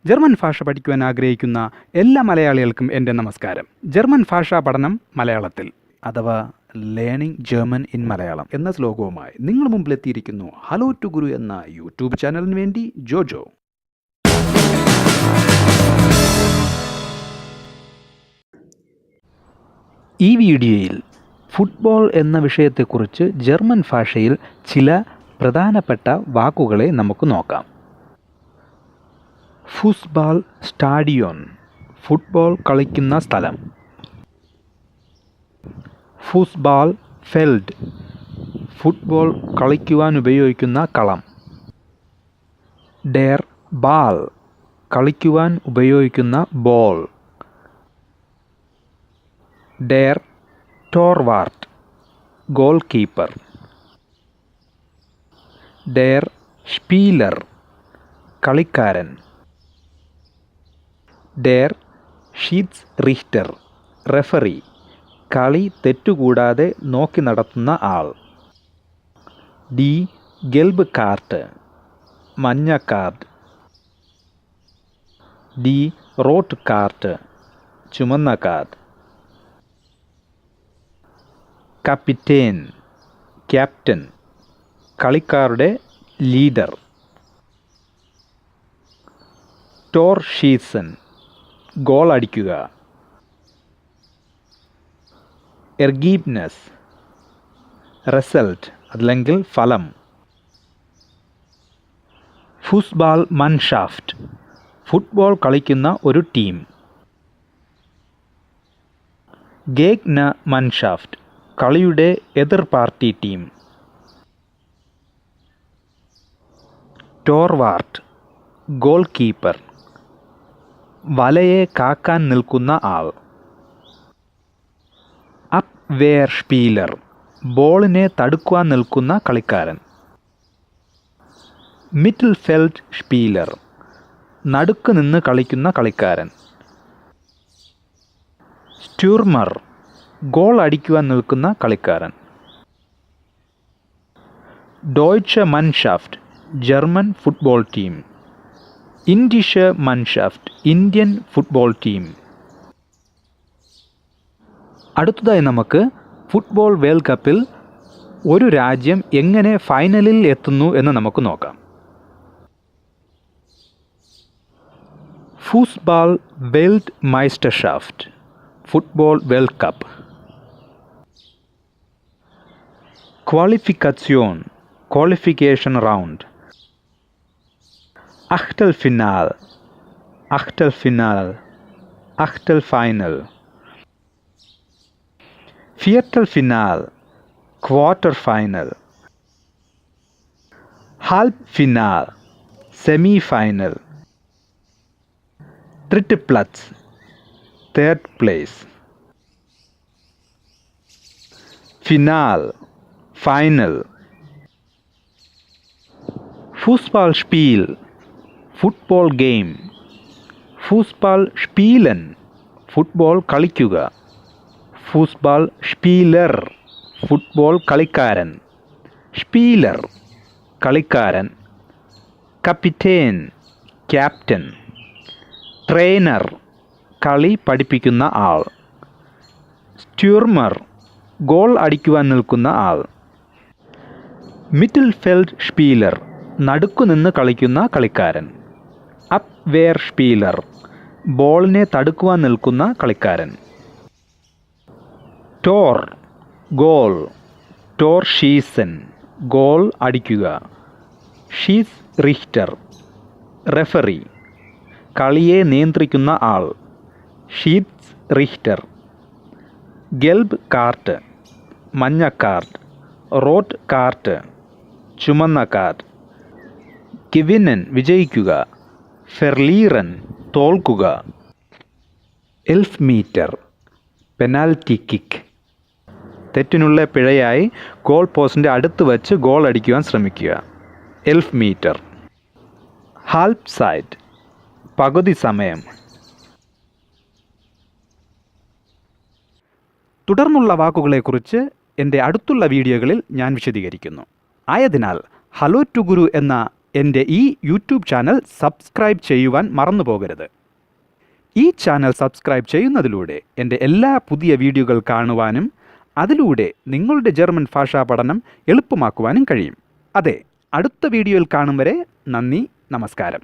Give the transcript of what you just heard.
German ഭാഷ പഠിക്കുവാൻ ആഗ്രഹിക്കുന്ന എല്ലാ മലയാളികൾക്കും എൻ്റെ നമസ്കാരം. ജർമ്മൻ ഭാഷാ പഠനം മലയാളത്തിൽ അഥവാ ലേണിംഗ് ജർമ്മൻ ഇൻ മലയാളം എന്ന ശ്ലോകവുമായി നിങ്ങൾ മുമ്പിലെത്തിയിരിക്കുന്നു ഹലോ ടു ഗുരു എന്ന യൂട്യൂബ് ചാനലിന് വേണ്ടി ജോജോ. ഈ വീഡിയോയിൽ ഫുട്ബോൾ എന്ന വിഷയത്തെക്കുറിച്ച് ജർമ്മൻ ഭാഷയിൽ ചില പ്രധാനപ്പെട്ട വാക്കുകളെ നമുക്ക് നോക്കാം. ഫുട്ബോൾ സ്റ്റേഡിയം, ഫുട്ബോൾ കളിക്കുന്ന സ്ഥലം. ഫുട്ബോൾ ഫീൽഡ്, ഫുട്ബോൾ കളിക്കുവാൻ ഉപയോഗിക്കുന്ന കളം. ഡെർ ബാൾ, കളിക്കുവാൻ ഉപയോഗിക്കുന്ന ബോൾ. ഡെർ ടോർവാർട്ട്, ഗോൾ കീപ്പർ. ഡെർ സ്പീലർ, കളിക്കാരൻ. ഡെർ ഷീറ്റ്സ്റിchter, റെഫറി, കളി തെറ്റുകൂടാതെ നോക്കി നടത്തുന്ന ആൾ. ഡി ഗെൽബ് കാർട്ട്, മഞ്ഞ കാർഡ്. ഡി റോട്ട് കാർട്ട്, ചുമന്ന കാർഡ്. കപ്പിറ്റേൻ, ക്യാപ്റ്റൻ, കളിക്കാരുടെ ലീഡർ. ടോർഷീസൺ, ഗോൾ അടിക്കുക. എർഗീബ്നെസ്, റിസൾട്ട് അല്ലെങ്കിൽ ഫലം. ഫുട്ബോൾ മൻഷാഫ്റ്റ്, ഫുട്ബോൾ കളിക്കുന്ന ഒരു ടീം. ഗേഗ്ന മൻഷാഫ്റ്റ്, കളിയുടെ എതിർ പാർട്ടി ടീം. ടോർവാർട്ട്, ഗോൾ കീപ്പർ, വലയെ കാക്കാൻ നിൽക്കുന്ന ആൾ. അപ്വേർ സ്പീലർ, ബോളിനെ തടുക്കുവാൻ നിൽക്കുന്ന കളിക്കാരൻ. മിഡിൽഫെൽഡ് സ്പീലർ, നടുക്ക് നിന്ന് കളിക്കുന്ന കളിക്കാരൻ. സ്റ്റ്യൂർമർ, ഗോൾ അടിക്കുവാൻ നിൽക്കുന്ന കളിക്കാരൻ. ഡോയ്ച്ചെ മൻഷാഫ്റ്റ്, ജർമ്മൻ ഫുട്ബോൾ ടീം. ഇൻഡിഷെ മൻഷാഫ്റ്റ്, ഇന്ത്യൻ ഫുട്ബോൾ ടീം. അടുത്തതായി നമുക്ക് ഫുട്ബോൾ വേൾഡ് കപ്പിൽ ഒരു രാജ്യം എങ്ങനെ ഫൈനലിൽ എത്തുന്നു എന്ന് നമുക്ക് നോക്കാം. ഫുട്ബോൾ വേൾഡ് മൈസ്റ്റർഷാഫ്റ്റ്, football world cup. Qualification, qualification round. Achtelfinale, Achtelfinale, Achtelfinale. Viertelfinale, Quarterfinal. Halbfinale, Semifinal. Dritter platz, third place. Finale, final. Fußballspiel, football game. Football സ്പീലൻ, ഫുട്ബോൾ കളിക്കുക. ഫുട്ബോൾ സ്പീലർ, ഫുട്ബോൾ കളിക്കാരൻ. സ്പീലർ, കളിക്കാരൻ. കപ്പിറ്റേൻ, ക്യാപ്റ്റൻ. ട്രെയിനർ, കളി പഠിപ്പിക്കുന്ന ആൾ. സ്റ്റ്യൂർമർ, ഗോൾ അടിക്കുവാൻ നിൽക്കുന്ന ആൾ. മിഡിൽഫെൽഡ് സ്പീലർ, നടുക്കുനിന്ന് കളിക്കുന്ന കളിക്കാരൻ. അപ്വേർ സ്പീലർ, ബോളിനെ തടുക്കുവാൻ നിൽക്കുന്ന കളിക്കാരൻ. Tor, goal. ടോർഷീസൺ, ഗോൾ അടിക്കുക. ഷീറ്റ്സ്റിchter, റെഫറി, കളിയെ നിയന്ത്രിക്കുന്ന ആൾ. ഷീറ്റ്സ്റിchter. ഗെൽബ് കാർട്ട്, മഞ്ഞ കാർഡ്. റോട്ട് കാർട്ട്, ചുമന്ന കാർഡ്. ഗിവിനൻ, വിജയിക്കുക. ഫെർലീറൻ, തോൽക്കുക. എൽഫ്മീറ്റർ, പെനാൽറ്റി കിക്ക്, തെറ്റിനുള്ള പിഴയായി ഗോൾ പോസ്റ്റിൻ്റെ അടുത്ത് വച്ച് ഗോൾ അടിക്കുവാൻ ശ്രമിക്കുക. എൽഫ്മീറ്റർ. ഹാൽഫ് സൈഡ്, പകുതി സമയം. തുടർന്നുള്ള വാക്കുകളെക്കുറിച്ച് എൻ്റെ അടുത്തുള്ള വീഡിയോകളിൽ ഞാൻ വിശദീകരിക്കുന്നു. ആയതിനാൽ ഹലോ ടു ഗുരു എന്ന എൻ്റെ ഈ യൂട്യൂബ് ചാനൽ സബ്സ്ക്രൈബ് ചെയ്യുവാൻ മറന്നു പോകരുത്. ഈ ചാനൽ സബ്സ്ക്രൈബ് ചെയ്യുന്നതിലൂടെ എൻ്റെ എല്ലാ പുതിയ വീഡിയോകൾ കാണുവാനും അതിലൂടെ നിങ്ങളുടെ ജർമ്മൻ ഭാഷാ പഠനം എളുപ്പമാക്കുവാനും കഴിയും. അതെ, അടുത്ത വീഡിയോയിൽ കാണും വരെ നന്ദി, നമസ്കാരം.